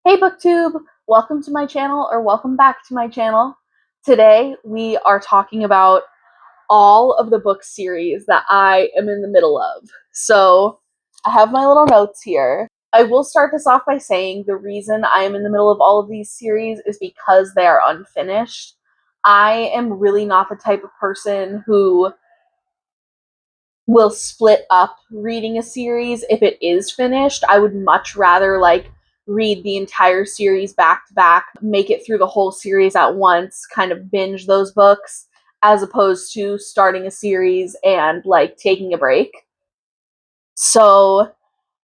Hey BookTube! Welcome to my channel, or welcome back to my channel. Today we are talking about all of the book series that I am in the middle of. So I have my little notes here. I will start this off by saying the reason I am in the middle of all of these series is because they are unfinished. I am really not the type of person who will split up reading a series if it is finished. I would much rather read the entire series back to back, make it through the whole series at once, kind of binge those books, as opposed to starting a series and taking a break. So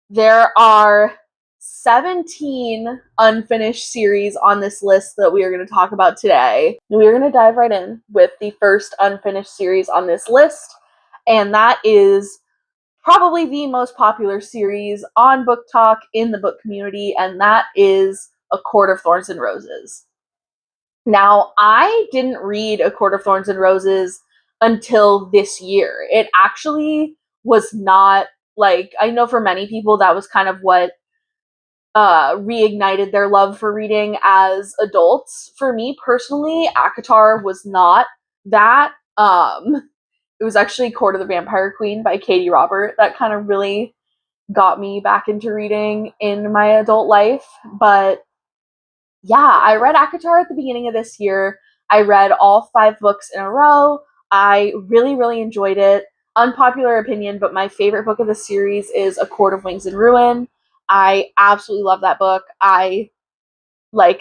there are 17 unfinished series on this list that we are going to talk about today. We are going to dive right in with the first unfinished series on this list, and that is probably the most popular series on Book Talk in the book community, and that is A Court of Thorns and Roses. Now, I didn't read A Court of Thorns and Roses until this year. It actually was not, I know for many people that was kind of what reignited their love for reading as adults. For me personally, ACOTAR was not that. It was actually Court of the Vampire Queen by Katee Robert that kind of really got me back into reading in my adult life. But yeah, I read ACOTAR at the beginning of this year. I read all 5 books in a row. I really, really enjoyed it. Unpopular opinion, but my favorite book of the series is A Court of Wings and Ruin. I absolutely love that book. I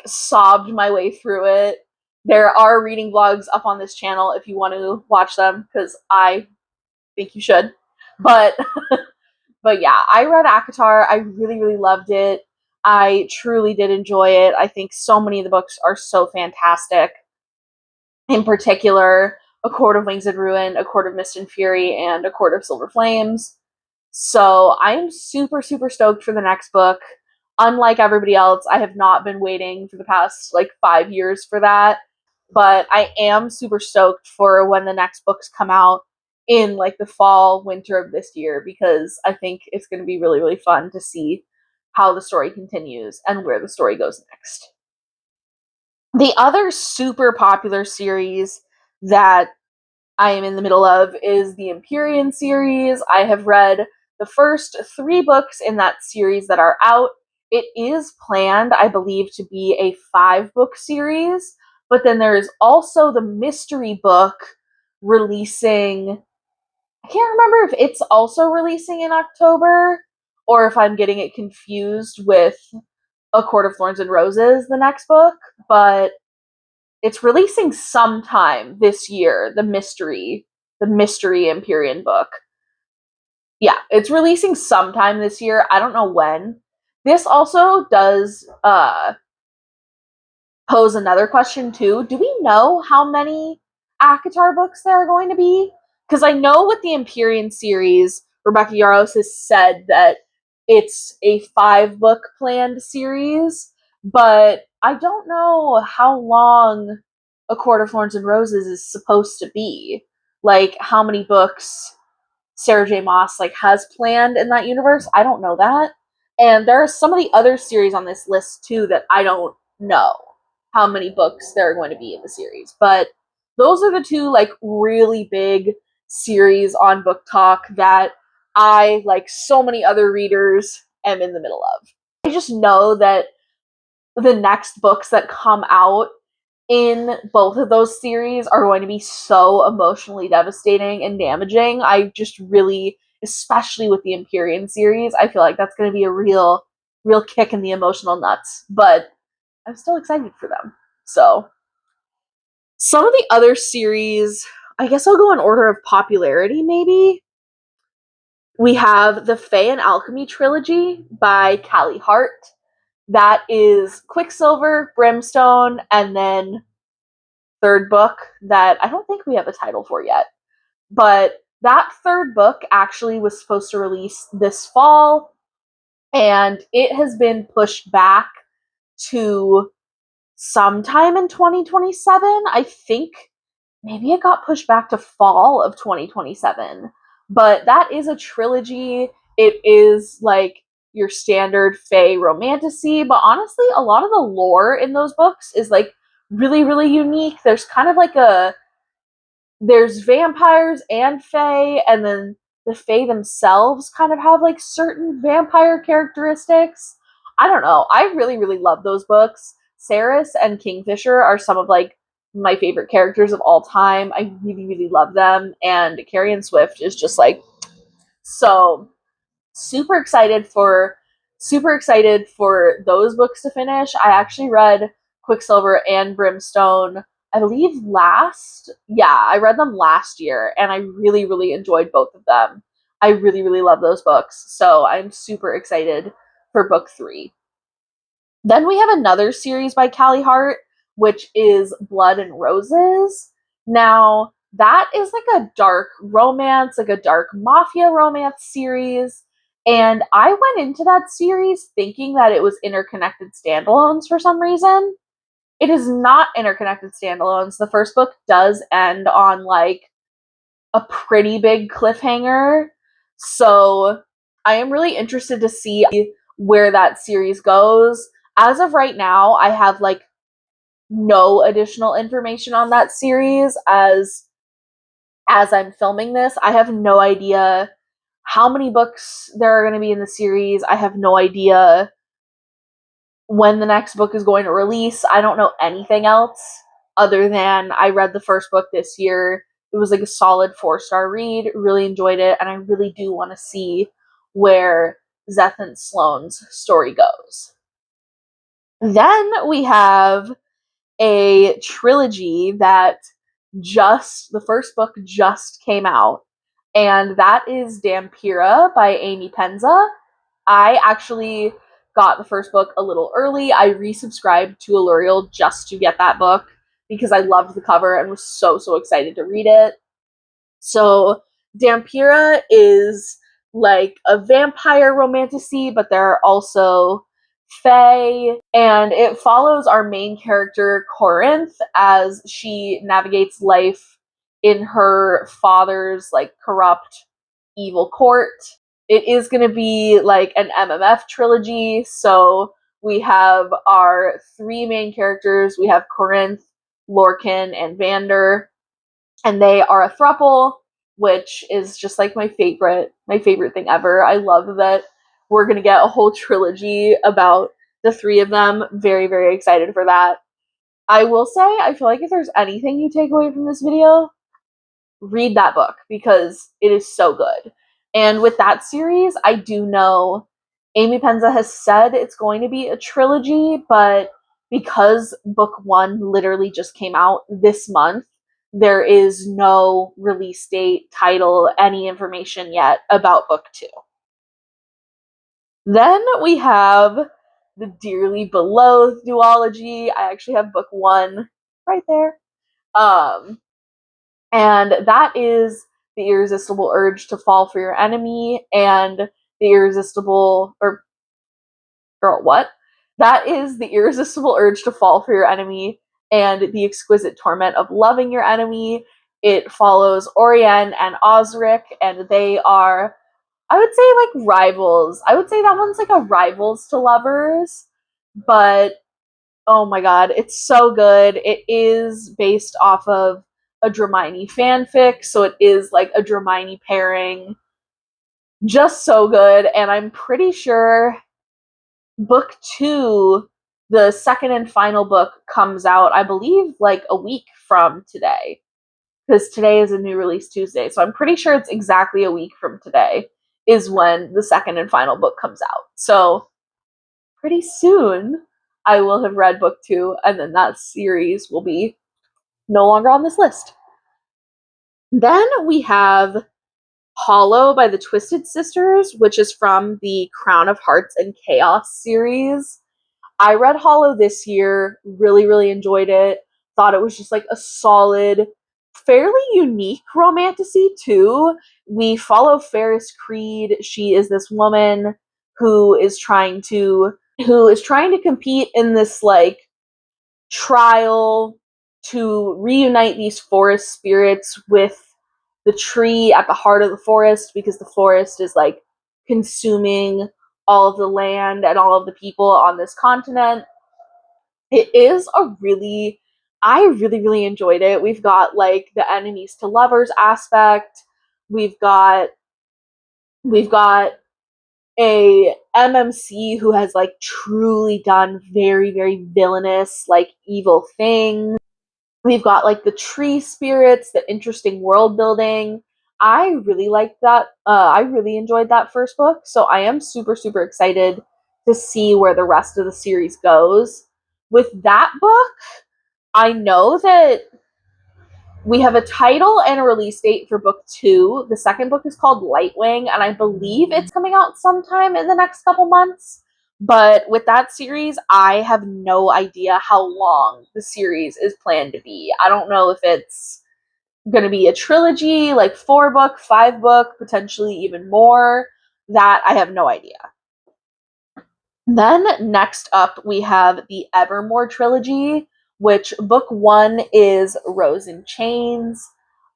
sobbed my way through it. There are reading vlogs up on this channel if you want to watch them, because I think you should. But but yeah, I read ACOTAR. I really, really loved it. I truly did enjoy it. I think so many of the books are so fantastic. In particular, A Court of Wings and Ruin, A Court of Mist and Fury, and A Court of Silver Flames. So I am super, super stoked for the next book. Unlike everybody else, I have not been waiting for the past 5 years for that. But I am super stoked for when the next books come out in the fall, winter of this year, because I think it's going to be really, really fun to see how the story continues and where the story goes next. The other super popular series that I am in the middle of is the Empyrean series. I have read the first 3 books in that series that are out. It is planned, I believe, to be a 5-book series, but then there is also the mystery book releasing. I can't remember if it's also releasing in October or if I'm getting it confused with A Court of Thorns and Roses, the next book, but it's releasing sometime this year, the mystery Empyrean book. Yeah, it's releasing sometime this year. I don't know when. This also does pose another question too. Do we know how many ACOTAR books there are going to be? Because I know with the Empyrean series, Rebecca Yarros has said that it's a 5-book planned series, but I don't know how long A Court of Thorns and Roses is supposed to be. How many books Sarah J. Maas has planned in that universe. I don't know that. And there are some of the other series on this list too that I don't know how many books there are going to be in the series. But those are the 2 really big series on Book Talk that I, like so many other readers, am in the middle of. I just know that the next books that come out in both of those series are going to be so emotionally devastating and damaging. I just really, especially with the Empyrean series, I feel like that's going to be a real kick in the emotional nuts. But I'm still excited for them. So some of the other series, I guess I'll go in order of popularity, maybe. We have the Fae and Alchemy trilogy by Callie Hart. That is Quicksilver, Brimstone, and then 3rd book that I don't think we have a title for yet. But that 3rd book actually was supposed to release this fall, and it has been pushed back to sometime in 2027. I think maybe it got pushed back to fall of 2027. But that is a trilogy. It is your standard fae romantasy, but honestly, a lot of the lore in those books is like really, really unique. There's kind of like there's vampires and fae, and then the fae themselves kind of have like certain vampire characteristics. I don't know. I really, really love those books. Saris and Kingfisher are some of like my favorite characters of all time. I really, really love them, and Carrie Ann Swift is just like so super excited for those books to finish. I actually read Quicksilver and Brimstone, I believe I read them last year, and I really, really enjoyed both of them. I really, really love those books. So I'm super excited for book 3. Then we have another series by Callie Hart, which is Blood and Roses. Now, that is like a dark romance, like a dark mafia romance series. And I went into that series thinking that it was interconnected standalones for some reason. It is not interconnected standalones. The first book does end on like a pretty big cliffhanger. So I am really interested to see where that series goes. As of right now, I have like no additional information on that series as I'm filming this. I have no idea how many books there are going to be in the series. I have no idea when the next book is going to release. I don't know anything else other than I read the first book this year. It was like a solid 4-star read. Really enjoyed it, and I really do want to see where Zethan Sloane's story goes. Then we have a trilogy that the first book just came out, and that is Dhampira by Amy Penza. I actually got the first book a little early. I resubscribed to Allurial just to get that book because I loved the cover and was so, so excited to read it. So, Dhampira is like a vampire romantasy, but there are also fae, and it follows our main character, Corinth, as she navigates life in her father's like corrupt, evil court. It is going to be like an MMF trilogy, so we have our 3 main characters. We have Corinth, Lorcan, and Vander, and they are a throuple, which is just like my favorite thing ever. I love that we're gonna get a whole trilogy about the 3 of them. Very, very excited for that. I will say, I feel like if there's anything you take away from this video, read that book because it is so good. And with that series, I do know Amy Penza has said it's going to be a trilogy, but because book 1 literally just came out this month, there is no release date, title, any information yet about book 2. Then we have the Dearly Beloathed duology. I actually have book 1 right there. And that is the irresistible urge to fall for your enemy, and the irresistible or girl, what? That is the irresistible urge to fall for your enemy and the exquisite torment of loving your enemy. It follows Orianne and Osric, and they are, I would say, like rivals. I would say that one's like a rivals to lovers, but oh my god, it's so good. It is based off of a Dramione fanfic, so it is like a Dramione pairing. Just so good, and I'm pretty sure book 2, the second and final book, comes out, I believe, like a week from today. Because today is a new release Tuesday, so I'm pretty sure it's exactly a week from today is when the second and final book comes out. So, pretty soon, I will have read book 2, and then that series will be no longer on this list. Then we have Hollow by the Twisted Sisters, which is from the Crown of Hearts and Chaos series. I read Hollow this year, really, really enjoyed it. Thought it was just like a solid, fairly unique romantasy too. We follow Ferris Creed. She is this woman who is trying to compete in this like trial to reunite these forest spirits with the tree at the heart of the forest, because the forest is like consuming all of the land and all of the people on this continent. It is a really, I really, really enjoyed it. We've got like the enemies to lovers aspect. We've got, we've got a MMC who has like truly done very, very villainous, like evil things. We've got like the tree spirits, the interesting world building. I really liked that. I really enjoyed that first book, so I am super, super excited to see where the rest of the series goes. With that book, I know that we have a title and a release date for book 2. The second book is called Lightwing, and I believe it's coming out sometime in the next couple months. But with that series, I have no idea how long the series is planned to be. I don't know if it's going to be a trilogy, like 4 book, 5 book, potentially even more. That I have no idea. Then next up, we have the Evermore trilogy, which book 1 is Rose in Chains.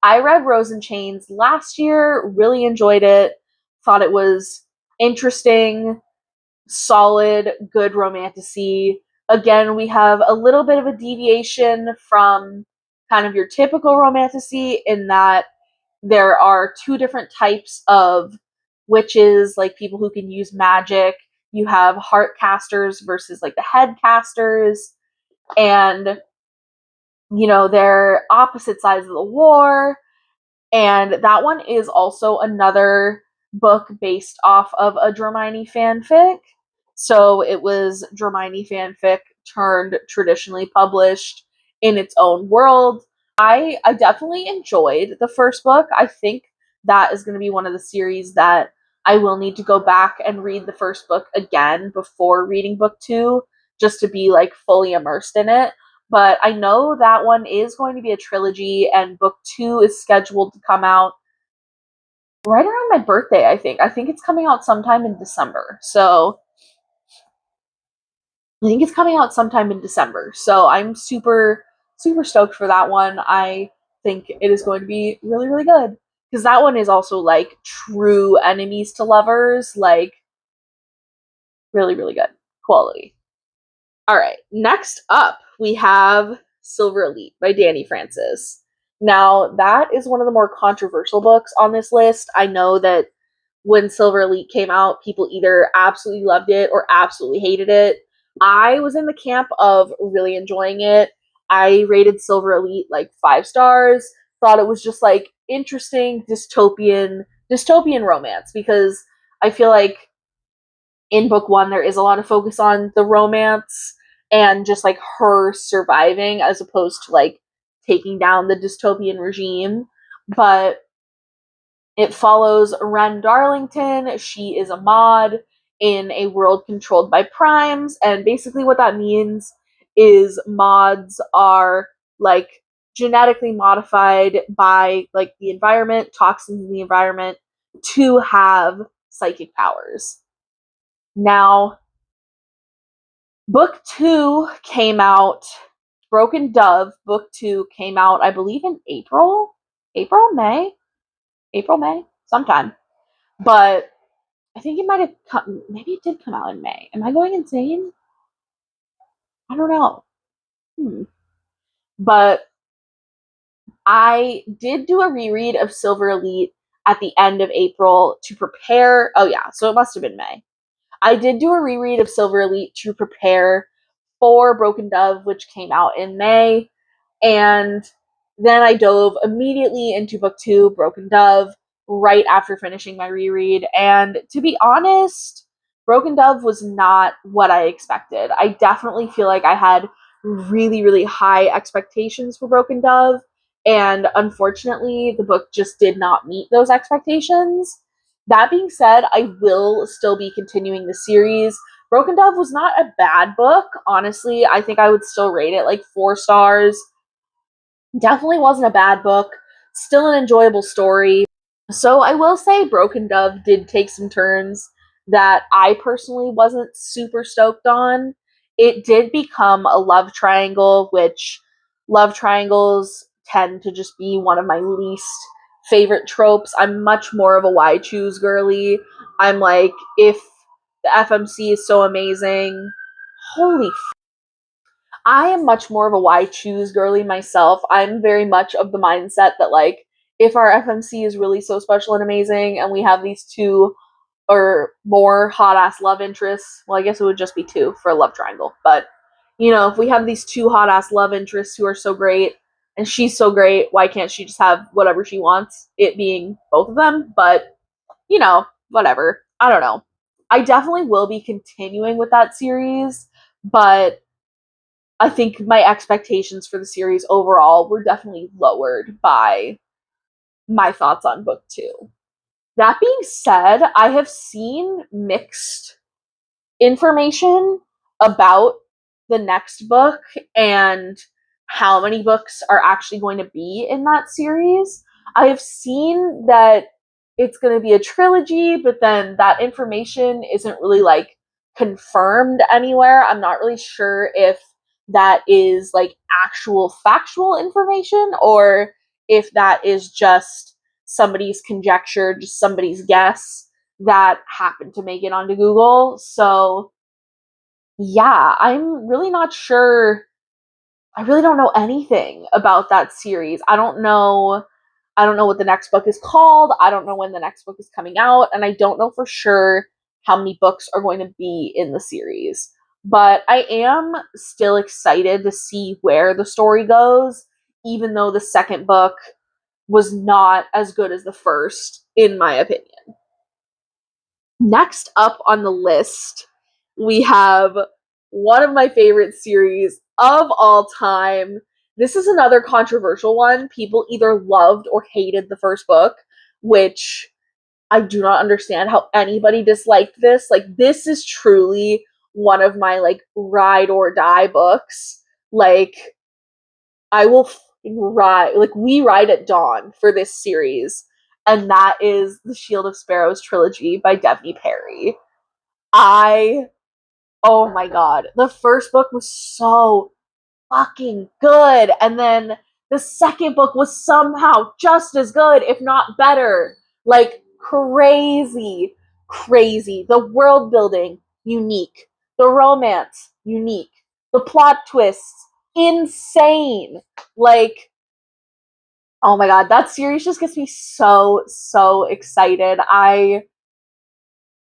I read Rose in Chains last year, really enjoyed it, thought it was interesting, solid, good romantasy. Again, we have a little bit of a deviation from kind of your typical romantasy in that there are 2 different types of witches, like people who can use magic. You have heart casters versus like the head casters, and they're opposite sides of the war. And that one is also another book based off of a Dramione fanfic. So it was Dramione fanfic turned traditionally published in its own world. I definitely enjoyed the first book. I think that is going to be one of the series that I will need to go back and read the first book again before reading book 2, just to be like fully immersed in it. But I know that one is going to be a trilogy, and book 2 is scheduled to come out right around my birthday, I think. I think it's coming out sometime in December. So I think it's coming out sometime in December. So I'm super, super stoked for that one. I think it is going to be really, really good. Because that one is also like true enemies to lovers, like really, really good quality. All right, next up we have Silver Elite by Danny Francis. Now, that is one of the more controversial books on this list. I know that when Silver Elite came out, people either absolutely loved it or absolutely hated it. I was in the camp of really enjoying it. I rated Silver Elite like 5 stars. Thought it was just like interesting dystopian romance, because I feel like in book 1 there is a lot of focus on the romance and just like her surviving as opposed to like taking down the dystopian regime. But it follows Ren Darlington. She is a mod in a world controlled by primes, and basically what that means is mods are like genetically modified by like the environment, toxins in the environment, to have psychic powers. Now, book 2 came out, Broken Dove, book 2 came out, I believe, in May, sometime. But I think it might have come, maybe it did come out in May. Am I going insane? I don't know. But I did do a reread of Silver Elite at the end of April to prepare. Oh, yeah, so it must have been May. I did do a reread of Silver Elite to prepare for Broken Dove, which came out in May. And then I dove immediately into book 2, Broken Dove, right after finishing my reread. And to be honest, Broken Dove was not what I expected. I definitely feel like I had really, really high expectations for Broken Dove. And unfortunately, the book just did not meet those expectations. That being said, I will still be continuing the series. Broken Dove was not a bad book, honestly. I think I would still rate it like 4 stars. Definitely wasn't a bad book. Still an enjoyable story. So I will say Broken Dove did take some turns that I personally wasn't super stoked on. It did become a love triangle, which love triangles tend to just be one of my least favorite tropes. I'm much more of a why choose girly. I'm like, if The FMC is so amazing. Holy I am much more of a why choose girly myself. I'm very much of the mindset that, like, if our FMC is really so special and amazing and we have these two or more hot ass love interests, well, I guess it would just be two for a love triangle. But, you know, if we have these two hot ass love interests who are so great and she's so great, why can't she just have whatever she wants? It being both of them. But, you know, whatever. I don't know. I definitely will be continuing with that series, but I think my expectations for the series overall were definitely lowered by my thoughts on book two. That being said, I have seen mixed information about the next book and how many books are actually going to be in that series. I have seen that it's going to be a trilogy, but then that information isn't really like confirmed anywhere. I'm not really sure if that is like actual factual information or if that is just somebody's conjecture, just somebody's guess that happened to make it onto Google. So, yeah, I'm really not sure. I really don't know anything about that series. I don't know what the next book is called. I don't know when the next book is coming out, and I don't know for sure how many books are going to be in the series. But I am still excited to see where the story goes, even though the second book was not as good as the first, in my opinion. Next up on the list, we have one of my favorite series of all time. This is another controversial one. People either loved or hated the first book, which I do not understand how anybody disliked this. Like, this is truly one of my, like, ride or die books. Like, I will ride, like, we ride at dawn for this series, and that is the Shield of Sparrows trilogy by Devney Perry. I oh my god, the first book was so fucking good, and then the second book was somehow just as good, if not better. Like, crazy, crazy. The world building, unique. The romance, unique. The plot twists, insane. Like, oh my god, that series just gets me so, so excited.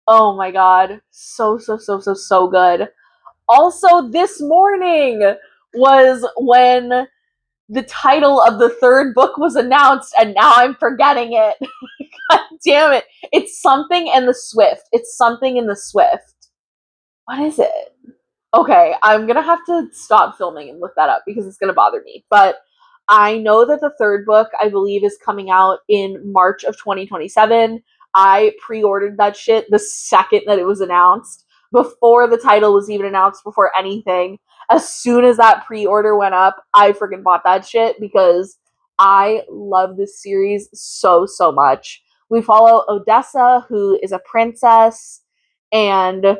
Oh my god, so, so, so, so, so good. Also, this morning was when the title of the third book was announced, and now I'm forgetting it. God damn it. It's something in the Swift. It's something in the Swift. What is it? Okay, I'm gonna have to stop filming and look that up because it's gonna bother me. But I know that the third book, I believe, is coming out in March of 2027. I pre ordered that shit the second that it was announced, before the title was even announced, before anything. As soon as that pre order went up, I freaking bought that shit because I love this series so, so much. We follow Odessa, who is a princess, and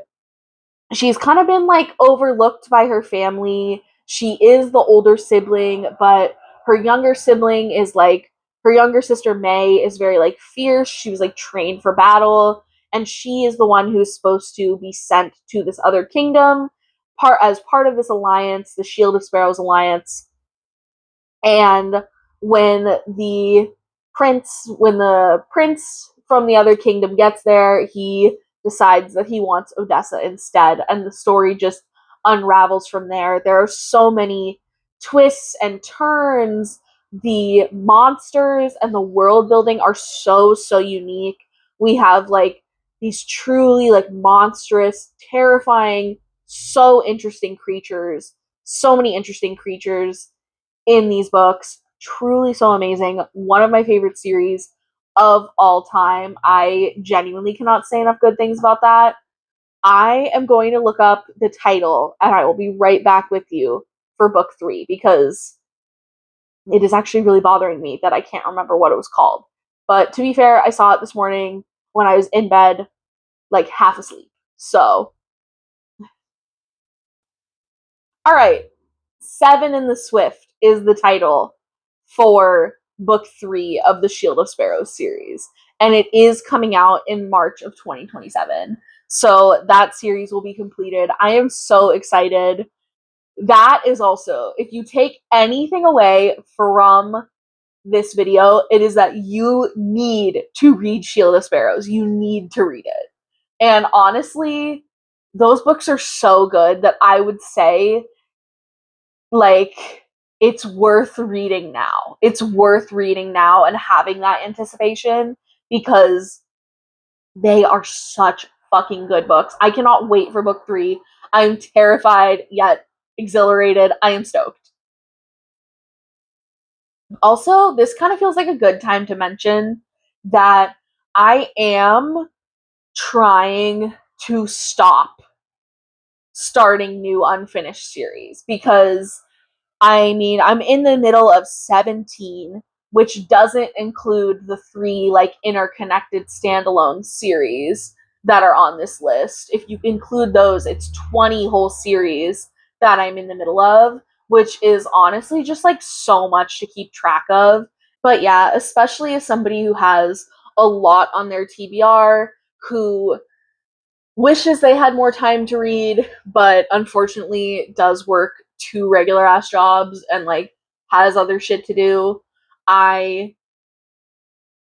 she's kind of been like overlooked by her family. She is the older sibling, but her younger sibling is like her younger sister May is very like fierce. She was like trained for battle, and she is the one who's supposed to be sent to this other kingdom part of this alliance, the Shield of Sparrows alliance. And when the prince from the other kingdom gets there, he decides that he wants Odessa instead, and the story just unravels from there. There are so many twists and turns. The monsters and the world building are so, so unique. We have like these truly like monstrous, terrifying, so interesting creatures. So many interesting creatures in these books. Truly so amazing. One of my favorite series of all time. I genuinely cannot say enough good things about that. I am going to look up the title and I will be right back with you for book three because it is actually really bothering me that I can't remember what it was called. But to be fair, I saw it this morning when I was in bed, like half asleep. So, all right, Seven in the Swift is the title for book three of the Shield of Sparrows series, and it is coming out in March of 2027. So that series will be completed. I am so excited. That is also, if you take anything away from this video, it is that you need to read Shield of Sparrows. You need to read it. And honestly, those books are so good that I would say, like, it's worth reading now. It's worth reading now and having that anticipation because they are such fucking good books. I cannot wait for book 3. I'm terrified yet exhilarated. I am stoked. Also, this kind of feels like a good time to mention that I am trying to stop starting new unfinished series because I mean, I'm in the middle of 17, which doesn't include the 3 like interconnected standalone series that are on this list. If you include those, it's 20 whole series that I'm in the middle of, which is honestly just like so much to keep track of. But yeah, especially as somebody who has a lot on their TBR, who wishes they had more time to read, but unfortunately does work 2 regular ass jobs and like has other shit to do. I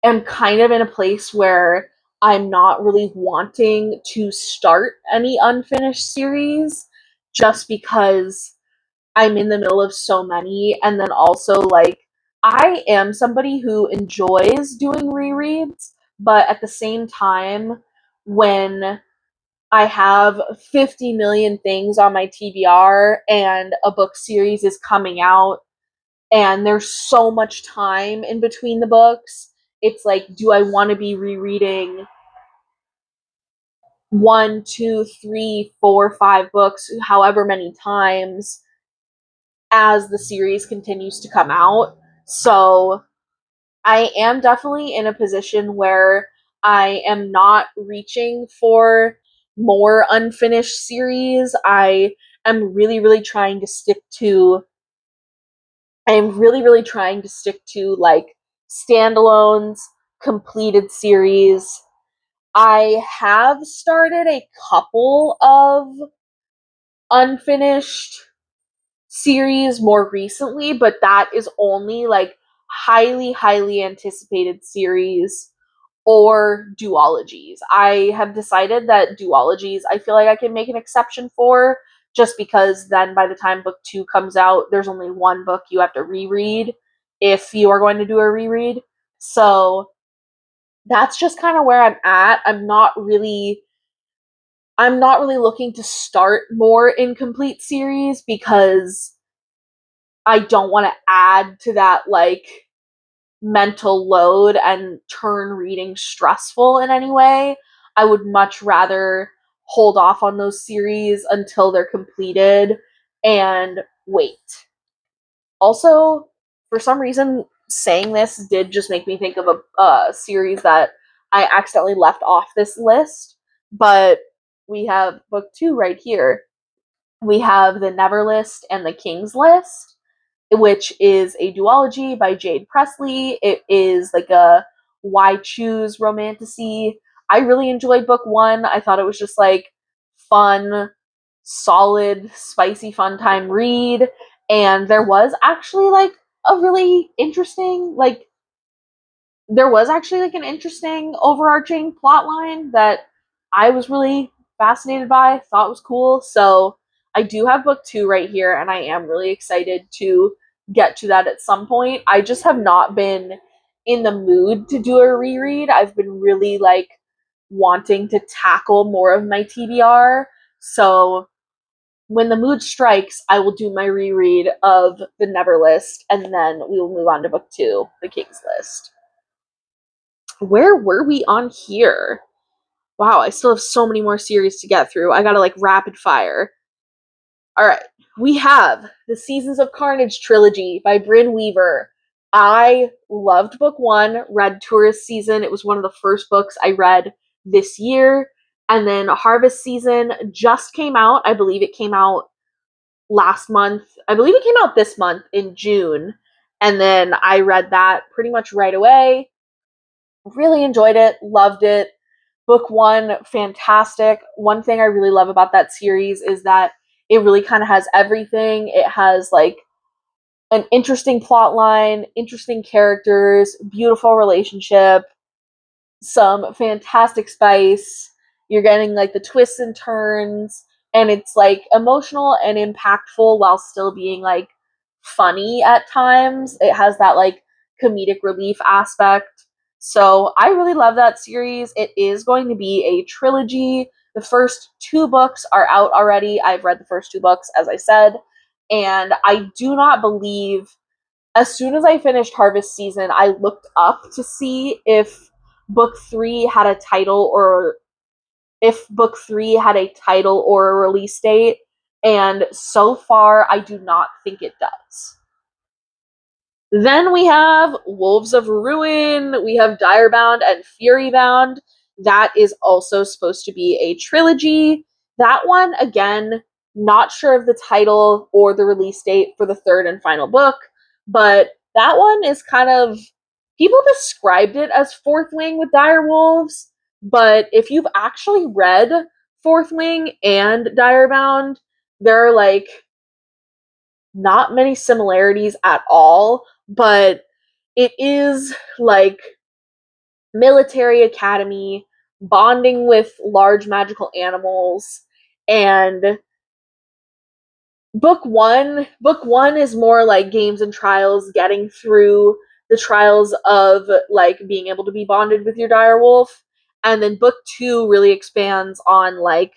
am kind of in a place where I'm not really wanting to start any unfinished series just because I'm in the middle of so many. And then also, like, I am somebody who enjoys doing rereads, but at the same time, when I have 50 million things on my TBR and a book series is coming out and there's so much time in between the books. It's like, do I want to be rereading 1, 2, 3, 4, 5 books, however many times as the series continues to come out? So I am definitely in a position where I am not reaching for more unfinished series. Am really, really trying to stick to I am really, really trying to stick to like standalones, completed series. I have started a couple of unfinished series more recently, but that is only like highly, highly anticipated series or duologies. I have decided that duologies, I feel like I can make an exception for, just because then by the time book 2 comes out, there's only one book you have to reread if you are going to do a reread. So that's just kind of where I'm at. I'm not really looking to start more incomplete series because I don't want to add to that like mental load and turn reading stressful in any way. I would much rather hold off on those series until they're completed and wait. Also, for some reason, saying this did just make me think of a series that I accidentally left off this list, but we have book 2 right here. We have the Never List and the King's List, which is a duology by Jade Presley. It is like a why choose romantasy. I really enjoyed book 1. I thought it was just like fun, solid, spicy fun time read, and there was actually like a really interesting like there was actually like an interesting overarching plot line that I was really fascinated by, thought was cool. So I do have book 2 right here, and I am really excited to get to that at some point. I just have not been in the mood to do a reread. I've been really like wanting to tackle more of my TBR. So when the mood strikes, I will do my reread of the Never List, and then we will move on to book 2, The King's List. Where were we on here? Wow, I still have so many more series to get through. I gotta like rapid fire. All right, we have the Seasons of Carnage trilogy by Brynne Weaver. I loved book 1, read Tourist Season. It was one of the first books I read this year. And then Harvest Season just came out. I believe it came out last month. I believe it came out this month in June. And then I read that pretty much right away. Really enjoyed it, loved it. Book one, fantastic. One thing I really love about that series is that it really kind of has everything. It has like an interesting plot line, interesting characters, beautiful relationship, some fantastic spice. You're getting like the twists and turns, and it's like emotional and impactful while still being like funny at times. It has that like comedic relief aspect. So I really love that series. It is going to be a trilogy. The first two books are out already. I've read the first two books, as I said, and I do not believe as soon as I finished Harvest Season, I looked up to see if book three had a title or if book three had a title or a release date. And so far, I do not think it does. Then we have Wolves of Ruin, we have Direbound and Furybound. That is also supposed to be a trilogy. That one, again, not sure of the title or the release date for the third and final book, but that one is kind of. People described it as Fourth Wing with Dire Wolves, but if you've actually read Fourth Wing and Direbound, there are like not many similarities at all, but it is like military academy bonding with large magical animals, and book one is more like games and trials, getting through the trials of like being able to be bonded with your dire wolf. And then book two really expands on like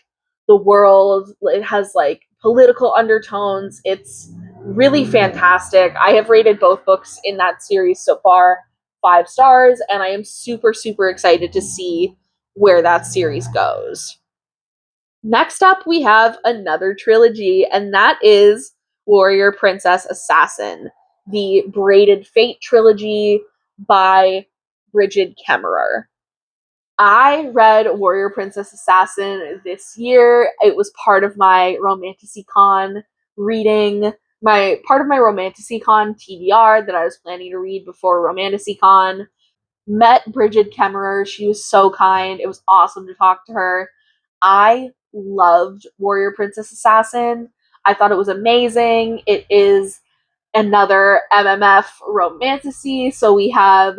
the world. It has like political undertones. It's really fantastic. I have rated both books in that series so far 5 stars, and I am super super excited to see where that series goes. Next up, we have another trilogy, and that is Warrior Princess Assassin, the Braided Fate trilogy by Brigid Kemmerer. I read Warrior Princess Assassin this year. It was part of my Romanticycon reading, my part of my Romanticycon TBR that I was planning to read before Romanticycon. Met Brigid Kemmerer. She was so kind. It was awesome to talk to her. I loved Warrior Princess Assassin. I thought it was amazing. It is another MMF romantasy. So we have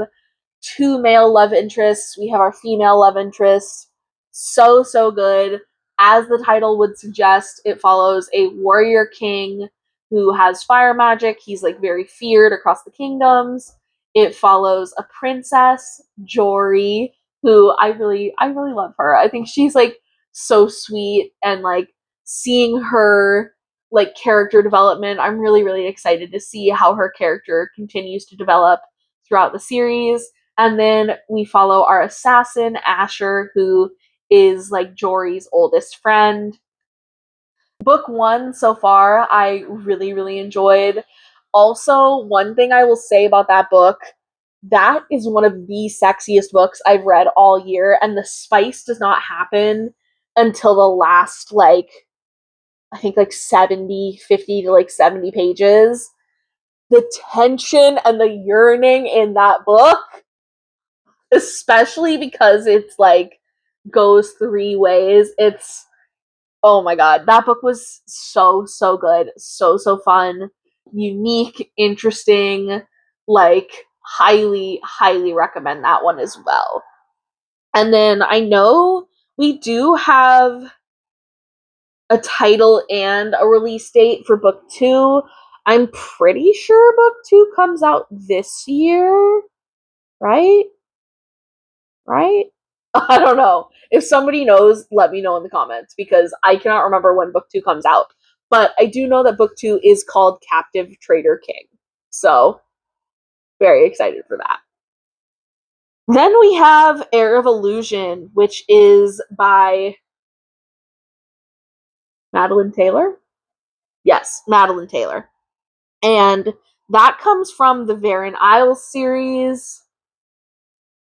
two male love interests. We have our female love interests. So, so good. As the title would suggest, it follows a warrior king who has fire magic. He's like very feared across the kingdoms. It follows a princess, Jory, who I really love her. I think she's like so sweet, and like seeing her like character development, I'm really really excited to see how her character continues to develop throughout the series. And then we follow our assassin, Asher, who is like Jory's oldest friend. Book one so far, I really, really enjoyed. Also, one thing I will say about that book, that is one of the sexiest books I've read all year, and the spice does not happen until the last, like, I think like 70, 50 to like 70 pages. The tension and the yearning in that book, especially because it's like goes three ways. It's oh my god, that book was so so good, so so fun, unique, interesting. Like highly highly recommend that one as well. And then I know we do have a title and a release date for book 2. I'm pretty sure book 2 comes out this year, right? Right? I don't know. If somebody knows, let me know in the comments because I cannot remember when book 2 comes out. But I do know that book 2 is called Captive Traitor King. So, very excited for that. Then we have Heir of Illusion, which is by Madeline Taylor. Yes, Madeline Taylor. And that comes from the Varen Isles series.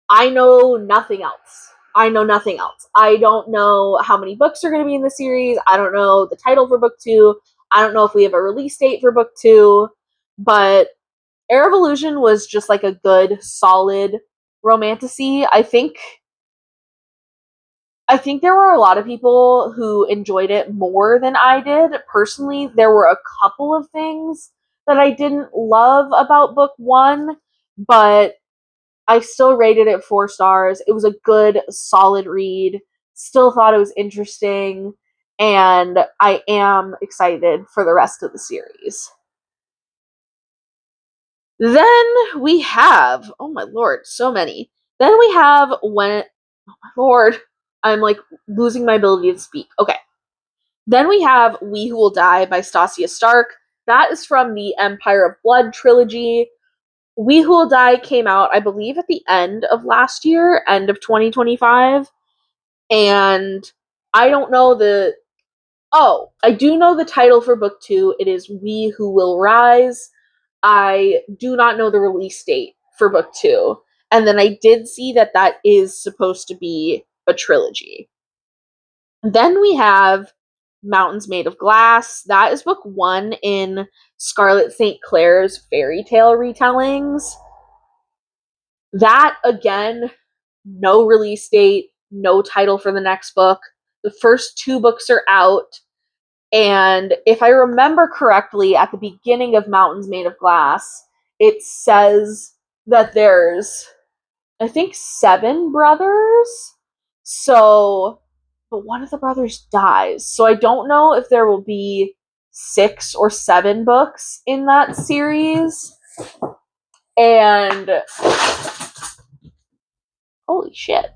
I know nothing else. I know nothing else. I don't know how many books are going to be in the series. I don't know the title for book 2. I don't know if we have a release date for book 2. But Heir of Illusion was just like a good, solid romantasy. I think I think there were a lot of people who enjoyed it more than I did. Personally, there were a couple of things that I didn't love about book one, but I still rated it 4 stars. It was a good, solid read. Still thought it was interesting, and I am excited for the rest of the series. Then we have, oh my lord, so many. Then we have when, oh my lord, I'm like losing my ability to speak. Okay. Then we have We Who Will Die by Stasia Stark. That is from the Empire of Blood trilogy. We Who Will Die came out, I believe, at the end of last year, end of 2025. And I don't know the. Oh, I do know the title for book two. It is We Who Will Rise. I do not know the release date for book two. And then I did see that that is supposed to be a trilogy. Then we have Mountains Made of Glass. That is book one in Scarlett St. Clair's fairy tale retellings. That, again, no release date, no title for the next book. The first two books are out. And if I remember correctly, at the beginning of Mountains Made of Glass, it says that there's, I think, 7 brothers. So, but one of the brothers dies. So I don't know if there will be 6 or 7 books in that series. And holy shit.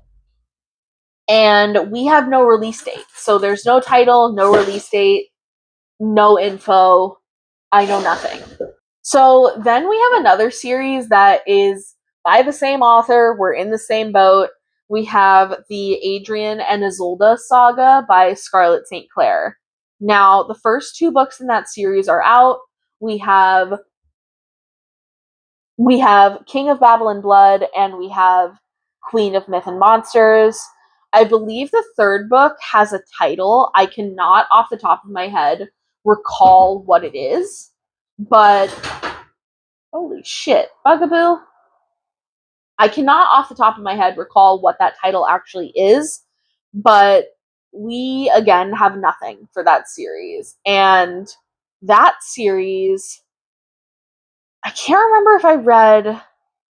And we have no release date. So there's no title, no release date, no info. I know nothing. So then we have another series that is by the same author. We're in the same boat. We have the Adrian and Isolde saga by Scarlett St. Clair. Now, the first 2 books in that series are out. We have King of Babylon Blood, and we have Queen of Myth and Monsters. I believe the third book has a title. I cannot, off the top of my head, recall what it is. But holy shit, Bugaboo. I cannot, off the top of my head, recall what that title actually is. But we, again, have nothing for that series. And that series, I can't remember if I read.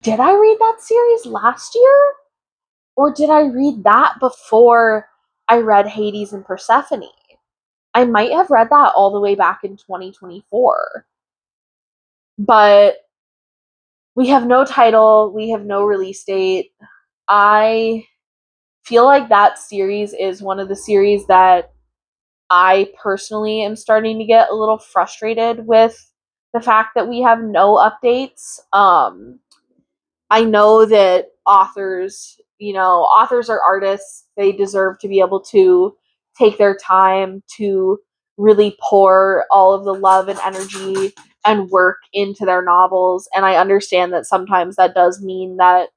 Did I read that series last year? Or did I read that before I read Hades and Persephone? I might have read that all the way back in 2024. But we have no title, we have no release date. I feel like that series is one of the series that I personally am starting to get a little frustrated with the fact that we have no updates. I know that authors are artists. They deserve to be able to take their time to really pour all of the love and energy and work into their novels. And I understand that sometimes that does mean that,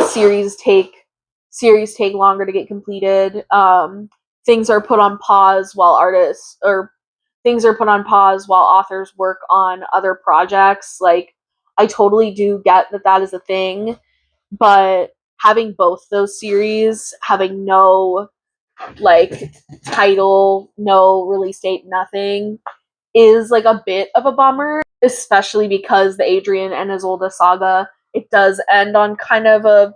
series take longer to get completed. Things are put on pause while authors work on other projects. Like, I totally do get that that is a thing, but having both those series having no like title, no release date, nothing is like a bit of a bummer, especially because the Adrian and Isolde saga, it does end on kind of a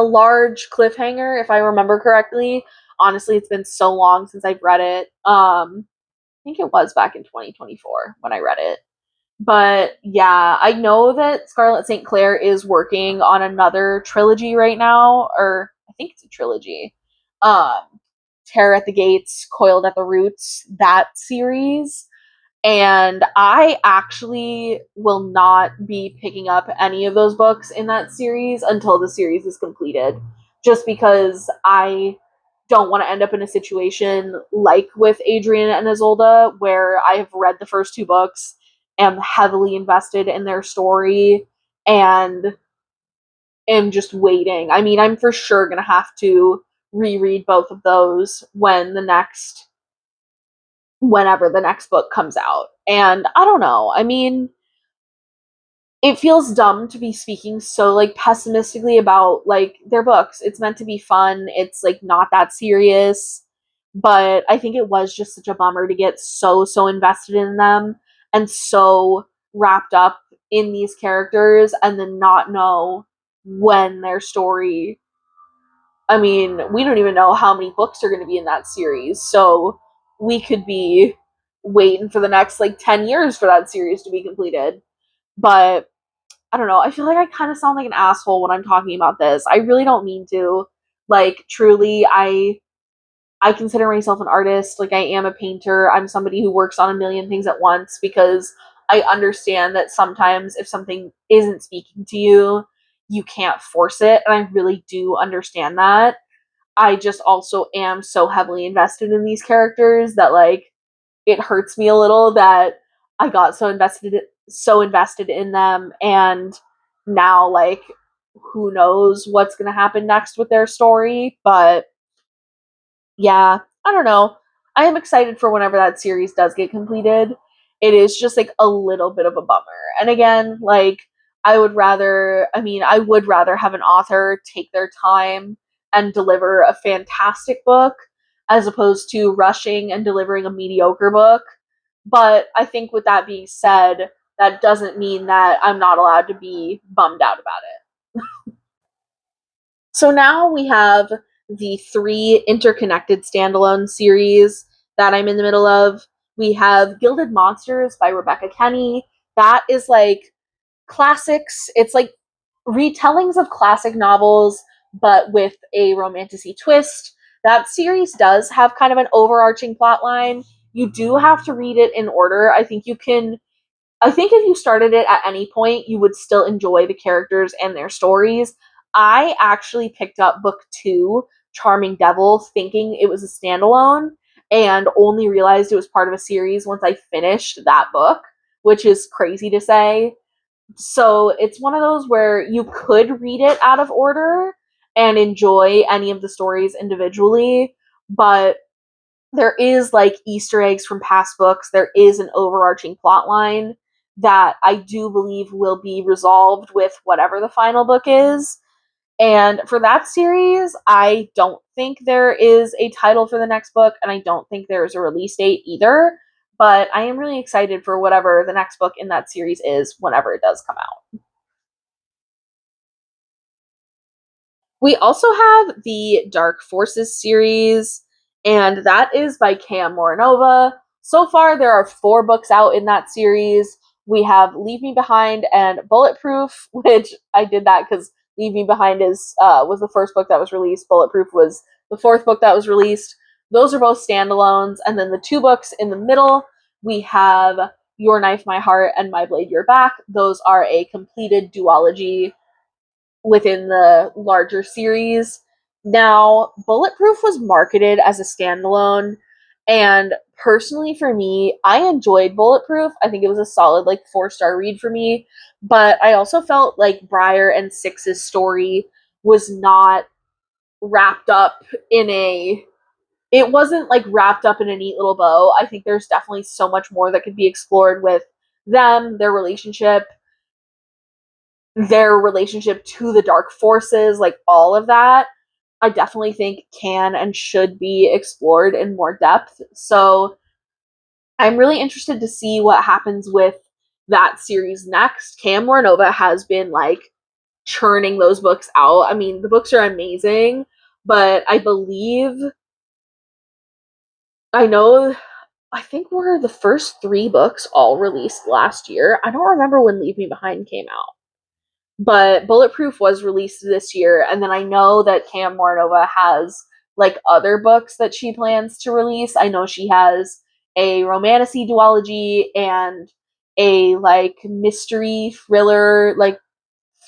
large cliffhanger, if I remember correctly. Honestly, it's been so long since I've read it. I think it was back in 2024 when I read it. But yeah, I know that Scarlett St. Clair is working on another trilogy right now, or I think it's a trilogy. Um, Terror at the Gates, Coiled at the Roots, that series. And I actually will not be picking up any of those books in that series until the series is completed. Just because I don't want to end up in a situation like with Adrian and Isolde, where I have read the first 2 books, am heavily invested in their story, and am just waiting. I mean, I'm for sure going to have to reread both of those whenever the next book comes out. And I don't know. I mean, it feels dumb to be speaking so like pessimistically about like their books. It's meant to be fun. It's like not that serious. But I think it was just such a bummer to get so invested in them and so wrapped up in these characters and then not know when their story. I mean, we don't even know how many books are going to be in that series. So we could be waiting for the next like 10 years for that series to be completed. But I don't know. I feel like I kind of sound like an asshole when I'm talking about this. I really don't mean to. Like truly, I consider myself an artist. Like I am a painter. I'm somebody who works on a million things at once because I understand that sometimes if something isn't speaking to you, you can't force it, and I really do understand that. I just also am so heavily invested in these characters that like it hurts me a little that I got so invested in them, and now like who knows what's going to happen next with their story. But yeah, I don't know. I am excited for whenever that series does get completed. It is just like a little bit of a bummer. And again, like I would rather have an author take their time and deliver a fantastic book as opposed to rushing and delivering a mediocre book. But I think with that being said, that doesn't mean that I'm not allowed to be bummed out about it. So now we have the three interconnected standalone series that I'm in the middle of. We have Gilded Monsters by Rebecca Kenny. That is like classics. It's like retellings of classic novels, but with a romantasy twist. That series does have kind of an overarching plot line. You do have to read it in order. I think if you started it at any point, you would still enjoy the characters and their stories. I actually picked up book two, Charming Devil, thinking it was a standalone, and only realized it was part of a series once I finished that book, which is crazy to say. So it's one of those where you could read it out of order and enjoy any of the stories individually, but there is like Easter eggs from past books. There is an overarching plot line that I do believe will be resolved with whatever the final book is. And for that series, I don't think there is a title for the next book, and I don't think there's a release date either. But I am really excited for whatever the next book in that series is whenever it does come out. We also have the Dark Forces series, and that is by Cam Moranova. So far, there are 4 books out in that series. We have Leave Me Behind and Bulletproof, which I did that because Leave Me Behind was the first book that was released. Bulletproof was the 4th book that was released. Those are both standalones, and then the 2 books in the middle, we have Your Knife, My Heart, and My Blade, Your Back. Those are a completed duology within the larger series. Now, Bulletproof was marketed as a standalone, and personally for me, I enjoyed Bulletproof. I think it was a solid like 4-star read for me, but I also felt like Briar and Six's story was not wrapped up in a it wasn't like wrapped up in a neat little bow. I think there's definitely so much more that could be explored with them, their relationship to the dark forces, like all of that, I definitely think can and should be explored in more depth. So I'm really interested to see what happens with that series next. Cam Moranova has been like churning those books out. I mean, the books are amazing, but I know, I think were the first 3 books all released last year. I don't remember when Leave Me Behind came out. But Bulletproof was released this year, and then I know that Cam Moranova has like other books that she plans to release. I know she has a romantasy duology and a like mystery thriller, like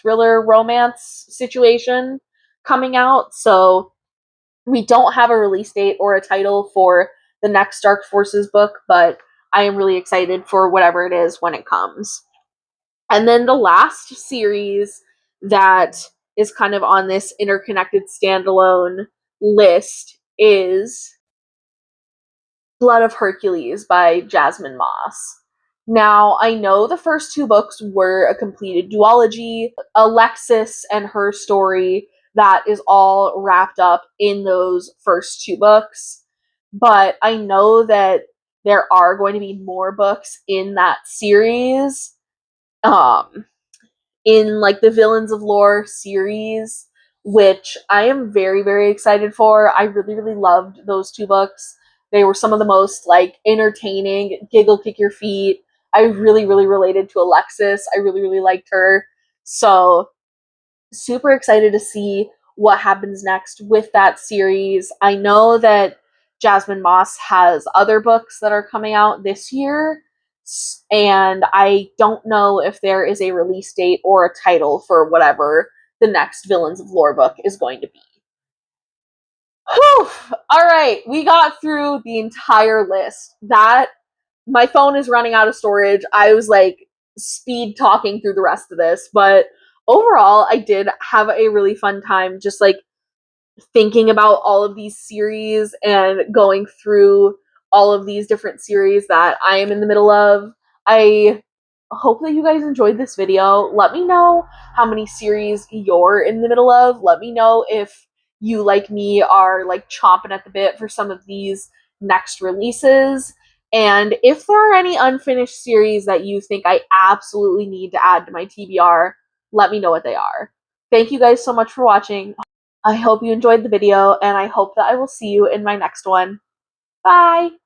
thriller romance situation coming out. So we don't have a release date or a title for the next Dark Forces book, but I am really excited for whatever it is when it comes. And then the last series that is kind of on this interconnected standalone list is Blood of Hercules by Jasmine Moss. Now, I know the first two books were a completed duology, Alexis and her story, that is all wrapped up in those first two books. But I know that there are going to be more books in that series. Um, in like the Villains of Lore series, which I am very, very excited for. I really, really loved those two books. They were some of the most like entertaining, giggle kick your feet. I really, really related to Alexis. I really, really liked her. So super excited to see what happens next with that series. I know that Jasmine Moss has other books that are coming out this year, and I don't know if there is a release date or a title for whatever the next Villains of Lore book is going to be. Whew! All right, we got through the entire list. That my phone is running out of storage. I was like speed talking through the rest of this, but overall, I did have a really fun time just like thinking about all of these series and going through all of these different series that I am in the middle of. I hope that you guys enjoyed this video. Let me know how many series you're in the middle of. Let me know if you, like me, are like chomping at the bit for some of these next releases. And if there are any unfinished series that you think I absolutely need to add to my TBR, let me know what they are. Thank you guys so much for watching. I hope you enjoyed the video, and I hope that I will see you in my next one. Bye!